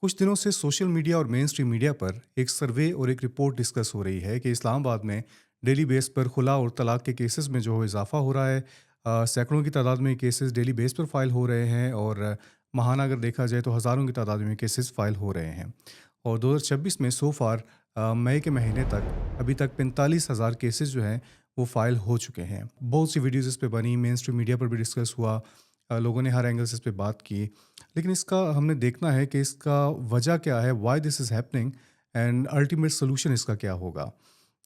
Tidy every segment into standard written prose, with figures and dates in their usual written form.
कुछ दिनों से सोशल मीडिया और मेन स्ट्रीम मीडिया पर एक सर्वे और एक रिपोर्ट डिस्कस हो रही है कि इस्लामाबाद में डेली बेस पर खुला और तलाक के केसेस में जो है इजाफा हो रहा है। सैकड़ों की तादाद में केसेस डेली बेस पर फाइल हो रहे हैं और माहाना अगर देखा जाए तो हज़ारों की तादाद में केसेस फाइल हो रहे हैं। और 2026 में सो फार मई के महीने तक अभी तक 45,000 केसेस जो हैं वो फाइल हो चुके हैं। बहुत सी वीडियोज़ इस पे बनी, मेन स्ट्रीम मीडिया पर भी डिस्कस हुआ। लोगों ने हर एंगल से इस पे बात की। लेकिन इसका हमने देखना है कि इसका वजह क्या है, why this is happening and ultimate solution इसका क्या होगा।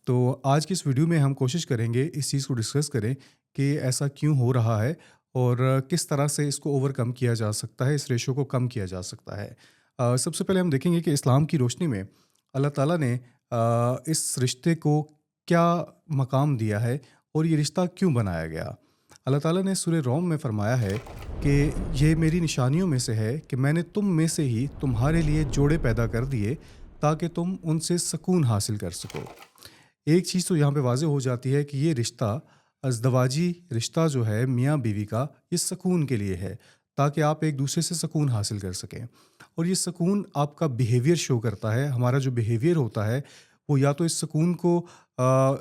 तो आज की इस वीडियो में हम कोशिश करेंगे इस चीज़ को डिस्कस करें कि ऐसा क्यों हो रहा है और किस तरह से इसको ओवरकम किया जा सकता है, इस रेशो को कम किया जा सकता है। सबसे पहले हम देखेंगे कि इस्लाम की रोशनी में अल्लाह ताला ने इस रिश्ते को क्या मकाम दिया है और ये रिश्ता क्यों बनाया गया। अल्लाह ताला ने सूरह रोम में फरमाया है कि ये मेरी निशानियों में से है कि मैंने तुम में से ही तुम्हारे लिए जोड़े पैदा कर दिए ताकि तुम उनसे सुकून हासिल कर सको। एक चीज़ तो यहाँ पे वाज़ेह हो जाती है कि ये रिश्ता अज़दवाजी रिश्ता जो है मियाँ बीवी का, ये सुकून के लिए है ताकि आप एक दूसरे से सुकून हासिल कर सकें। और ये सुकून आपका बिहेवियर शो करता है। हमारा जो बिहेवियर होता है वो या तो इस सुकून को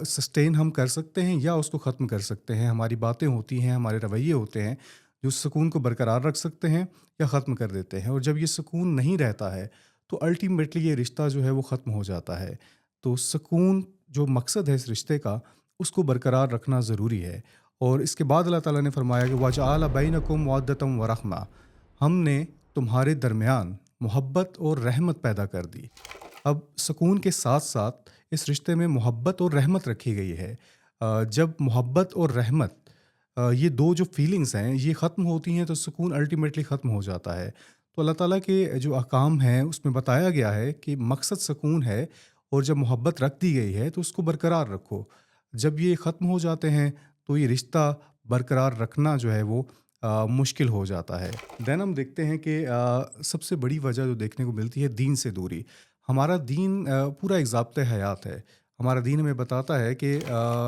सस्टेन हम कर सकते हैं या उसको ख़त्म कर सकते हैं। हमारी बातें होती हैं, हमारे रवैये होते हैं जो सुकून को बरकरार रख सकते हैं या ख़त्म कर देते हैं। और जब ये सुकून नहीं रहता है तो अल्टीमेटली ये रिश्ता जो है वो ख़त्म हो जाता है। तो सुकून जो मकसद है इस रिश्ते का, उसको बरकरार रखना ज़रूरी है। और इसके बाद अल्लाह ताला ने फरमाया कि वजअल बैनकुम मवद्दतम व रहमा, हमने तुम्हारे दरमियान मोहब्बत और रहमत पैदा कर दी। अब सुकून के साथ साथ इस रिश्ते में मोहब्बत और रहमत रखी गई है। जब मोहब्बत और रहमत ये दो जो फीलिंग्स हैं ये ख़त्म होती हैं तो सुकून अल्टीमेटली ख़त्म हो जाता है। तो अल्लाह ताला के जो अहकाम हैं उसमें बताया गया है कि मकसद सुकून है और जब मोहब्बत रख दी गई है तो उसको बरकरार रखो। जब ये ख़त्म हो जाते हैं तो ये रिश्ता बरकरार रखना जो है वो मुश्किल हो जाता है। देन हम देखते हैं कि सबसे बड़ी वजह जो देखने को मिलती है दीन से दूरी। हमारा दीन पूरा एक ज़ाब्ते हयात है। हमारा दीन हमें बताता है कि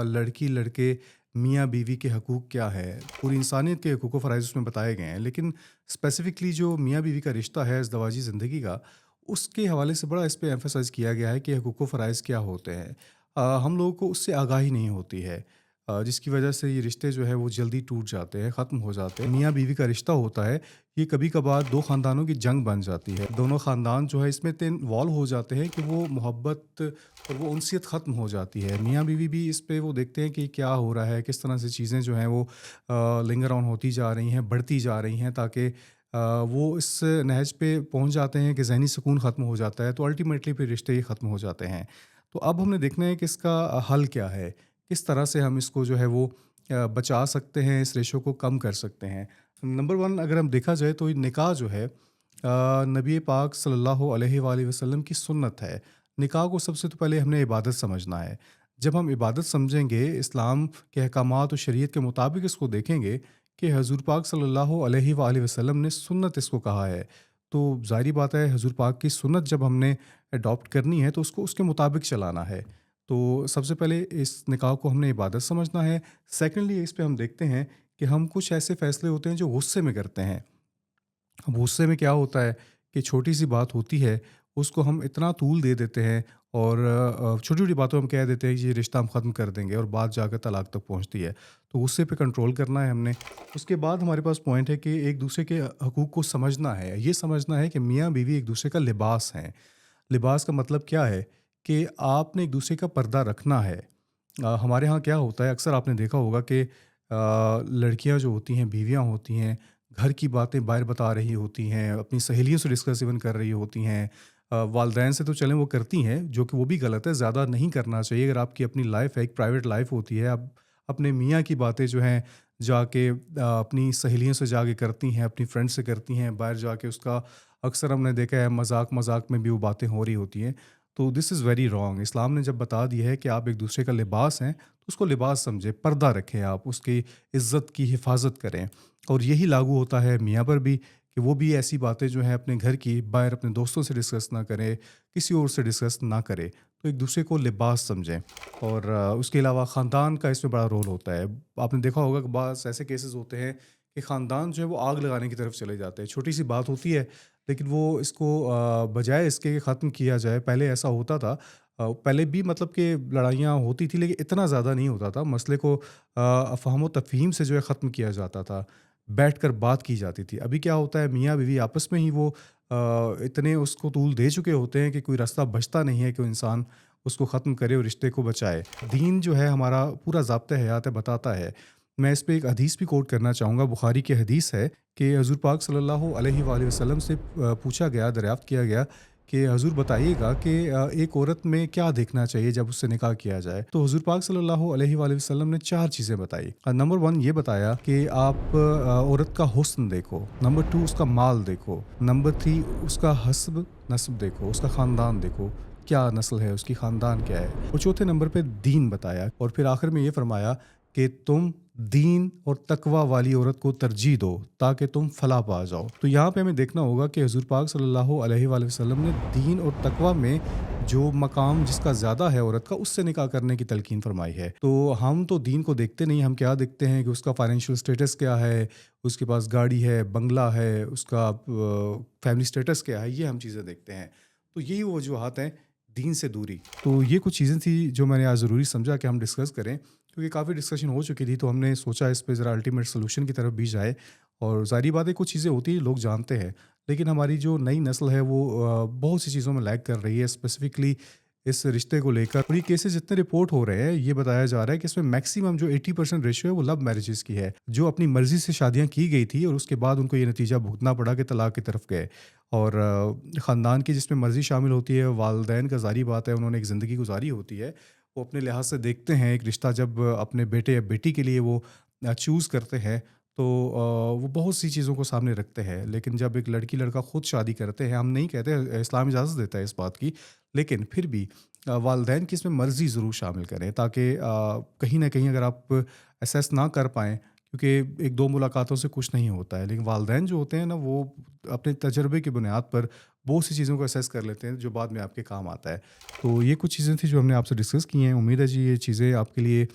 लड़की लड़के मियाँ बीवी के हकूक़ क्या है, पूरी इंसानियत के हकूक़ व फ़राइज़ उसमें बताए गए हैं। लेकिन स्पेसिफ़िकली जो मियाँ बीवी का रिश्ता है अज़दवाजी ज़िंदगी का, उसके हवाले से बड़ा इस पे एम्फ़साइज़ किया गया है कि हकूक़ व फ़राइज़ क्या होते हैं। हम लोगों को उससे आगाही नहीं होती है, जिसकी वजह से ये रिश्ते जो है वो जल्दी टूट जाते हैं, ख़त्म हो जाते हैं। मियाँ बीवी का रिश्ता होता है, ये कभी-कभार 2 ख़ानदानों की जंग बन जाती है। दोनों ख़ानदान जो है इसमें इतने इन्वॉल्व हो जाते हैं कि वो मोहब्बत और वो उनसियत ख़त्म हो जाती है। मियाँ बीवी भी इस पे वो देखते हैं कि क्या हो रहा है, किस तरह से चीज़ें जो हैं वो लिंगर ऑन होती जा रही हैं, बढ़ती जा रही हैं, ताकि वो इस नहज पे पहुँच जाते हैं कि ज़हनी सुकून ख़त्म हो जाता है, तो अल्टीमेटली फिर रिश्ते ही ख़त्म हो जाते हैं। तो अब हमने देखना है कि इसका हल क्या है? किस तरह से हम इसको जो है वो बचा सकते हैं, इस रेशो को कम कर सकते हैं। नंबर 1 अगर हम देखा जाए तो ये निकाह जो है नबी पाक सल्लल्लाहु अलैहि वसल्लम की सुन्नत है। निकाह को सबसे तो पहले हमने इबादत समझना है। जब हम इबादत समझेंगे, इस्लाम के अहकामात और शरीयत के मुताबिक इसको देखेंगे कि हज़ूर पाक सल्लल्लाहु अलैहि वसल्लम ने सुन्नत इसको कहा है, तो ज़ाहिर बात है हज़ूर पाक की सुन्नत जब हमने अडॉप्ट करनी है तो उसको उसके मुताबिक चलाना है। तो सबसे पहले इस निकाह को हमने इबादत समझना है। सेकंडली इस पे हम देखते हैं कि हम कुछ ऐसे फ़ैसले होते हैं जो गुस्से में करते हैं। अब गुस्से में क्या होता है कि छोटी-सी बात होती है, उसको हम इतना तूल दे देते हैं और छोटी-छोटी बातों में हम कह देते हैं कि ये रिश्ता हम ख़त्म कर देंगे और बात जाकर तलाक तक पहुँचती है। तो गुस्से पे कंट्रोल करना है हमने। उसके बाद हमारे पास पॉइंट है कि एक-दूसरे के हकूक़ को समझना है। ये समझना है कि मियाँ-बीवी एक-दूसरे का लिबास हैं। लिबास का मतलब क्या है कि आपने एक-दूसरे का पर्दा रखना है। हमारे यहाँ क्या होता है, अक्सर आपने देखा होगा कि लड़कियाँ जो होती हैं, बीवियाँ होती हैं, घर की बातें बाहर बता रही होती हैं, अपनी सहेलियों से डिस्कस इवन कर रही होती हैं। वालदैन से तो चलें वो करती हैं, जो कि वो भी गलत है, ज़्यादा नहीं करना चाहिए। अगर आपकी अपनी लाइफ़ है, एक प्राइवेट लाइफ़ होती है, आप अपने मियाँ की बातें जो हैं जाके अपनी सहेलियों से जाके करती हैं, अपनी फ्रेंड से करती हैं, बाहर जाके उसका अक्सर हमने देखा है मज़ाक-मज़ाक में भी वो बातें हो रही होती हैं। तो दिस इज़ वेरी रॉन्ग। इस्लाम ने जब बता दिया है कि आप एक-दूसरे का लिबास हैं, तो उसको लिबास समझें, पर्दा रखें आप, उसकी इज़्ज़त की हिफ़ाज़त करें। और यही लागू होता है मियाँ पर भी कि वो भी ऐसी बातें जो हैं अपने घर की बाहर अपने दोस्तों से डिस्कस ना करें, किसी और से डिस्कस ना करें। तो एक-दूसरे को लिबास समझें। और उसके अलावा ख़ानदान का इसमें बड़ा रोल होता है। आपने देखा होगा कि बाज़ ऐसे केसेस होते हैं कि ख़ानदान जो है वो आग लगाने की तरफ चले जाते हैं। छोटी-सी बात होती है, لیکن وہ اس کو بجائے اس کے کہ ختم کیا جائے، پہلے ایسا ہوتا تھا، پہلے بھی مطلب کہ لڑائیاں ہوتی تھیں لیکن اتنا زیادہ نہیں ہوتا تھا، مسئلے کو فہم و تفہیم سے جو ہے ختم کیا جاتا تھا، بیٹھ کر بات کی جاتی تھی۔ ابھی کیا ہوتا ہے، میاں بیوی آپس میں ہی وہ اتنے اس کو طول دے چکے ہوتے ہیں کہ کوئی راستہ بچتا نہیں ہے کہ وہ انسان اس کو ختم کرے اور رشتے کو بچائے۔ دین جو ہے ہمارا پورا ضابطۂ حیات ہے، بتاتا ہے۔ میں اس پہ ایک حدیث بھی کوٹ کرنا چاہوں گا، بخاری کی حدیث ہے کہ حضور پاک صلی اللہ علیہ وآلہ وسلم سے پوچھا گیا، دریافت کیا گیا کہ حضور بتائیے گا کہ ایک عورت میں کیا دیکھنا چاہیے جب اس سے نکاح کیا جائے؟ تو حضور پاک صلی اللہ علیہ وآلہ وسلم نے 4 چیزیں بتائی۔ نمبر 1 یہ بتایا کہ آپ عورت کا حسن دیکھو، نمبر 2 اس کا مال دیکھو، نمبر 3 اس کا حسب نسب دیکھو، اس کا خاندان دیکھو، کیا نسل ہے اس کی، خاندان کیا ہے، اور چوتھے نمبر پہ دین بتایا، اور پھر آخر میں یہ فرمایا کہ تم دین اور تقوی والی عورت کو ترجیح دو تاکہ تم فلاح پا جاؤ۔ تو یہاں پہ ہمیں دیکھنا ہوگا کہ حضور پاک صلی اللہ علیہ وآلہ وسلم نے دین اور تقوی میں جو مقام جس کا زیادہ ہے عورت کا، اس سے نکاح کرنے کی تلقین فرمائی ہے۔ تو ہم تو دین کو دیکھتے نہیں، ہم کیا دیکھتے ہیں کہ اس کا فائنینشیل سٹیٹس کیا ہے، اس کے پاس گاڑی ہے، بنگلہ ہے، اس کا فیملی سٹیٹس کیا ہے، یہ ہم چیزیں دیکھتے ہیں۔ تو یہی وہ وجوہات ہیں دین سے دوری۔ تو یہ کچھ چیزیں تھیں جو میں نے آج ضروری سمجھا کہ ہم ڈسکس کریں، کیونکہ کافی ڈسکشن ہو چکی تھی، تو ہم نے سوچا اس پہ ذرا الٹیمیٹ سولوشن کی طرف بھی جائے۔ اور ظاہری بات ہے کچھ چیزیں ہوتی ہیں لوگ جانتے ہیں، لیکن ہماری جو نئی نسل ہے وہ بہت سی چیزوں میں لیگ کر رہی ہے، اسپیسیفکلی اس رشتے کو لے کر۔ اور یہ کیسز جتنے رپورٹ ہو رہے ہیں، یہ بتایا جا رہا ہے کہ اس میں میکسیمم جو 80% ریشیو ہے وہ لو میرجز کی ہے، جو اپنی مرضی سے شادیاں کی گئی تھی اور اس کے بعد ان کو یہ نتیجہ بھگتنا پڑا کہ طلاق کی طرف گئے۔ اور خاندان کی جس میں مرضی شامل ہوتی ہے، والدین کا ظاہری بات ہے انہوں نے ایک زندگی گزاری ہوتی ہے، وہ اپنے لحاظ سے دیکھتے ہیں ایک رشتہ جب اپنے بیٹے یا بیٹی کے لیے وہ چوز کرتے ہیں تو وہ بہت سی چیزوں کو سامنے رکھتے ہیں۔ لیکن جب ایک لڑکی لڑکا خود شادی کرتے ہیں، ہم نہیں کہتے، اسلام اجازت دیتا ہے اس بات کی، لیکن پھر بھی والدین کی اس میں مرضی ضرور شامل کریں، تاکہ کہیں نہ کہیں اگر آپ اسیس نہ کر پائیں، کیونکہ ایک دو ملاقاتوں سے کچھ نہیں ہوتا ہے، لیکن والدین جو ہوتے ہیں نا، وہ اپنے تجربے کی بنیاد پر بہت سی چیزوں کو اسیس کر لیتے ہیں جو بعد میں آپ کے کام آتا ہے۔ تو یہ کچھ چیزیں تھیں جو ہم نے آپ سے ڈسکس کی ہیں۔ امید ہے جی یہ چیزیں آپ کے لیے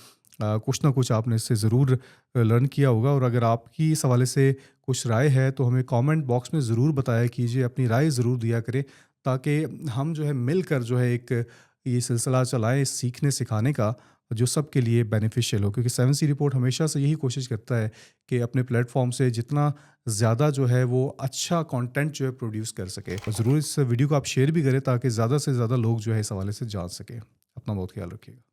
کچھ نہ کچھ آپ نے اس سے ضرور لرن کیا ہوگا، اور اگر آپ کی اس حوالے سے کچھ رائے ہے تو ہمیں کامنٹ باکس میں ضرور بتایا کیجیے، اپنی رائے ضرور دیا کریں، تاکہ ہم جو ہے مل کر جو ہے ایک یہ سلسلہ چلائیں سیکھنے سکھانے کا، جو سب کے لیے بینیفیشیل ہو، کیونکہ 7C رپورٹ ہمیشہ سے یہی کوشش کرتا ہے کہ اپنے پلیٹ فارم سے جتنا زیادہ جو ہے وہ اچھا کانٹینٹ جو ہے پروڈیوس کر سکے۔ اور ضرور اس ویڈیو کو آپ شیئر بھی کریں تاکہ زیادہ سے زیادہ لوگ جو ہے اس حوالے سے جان سکیں۔ اپنا بہت خیال رکھیے گا۔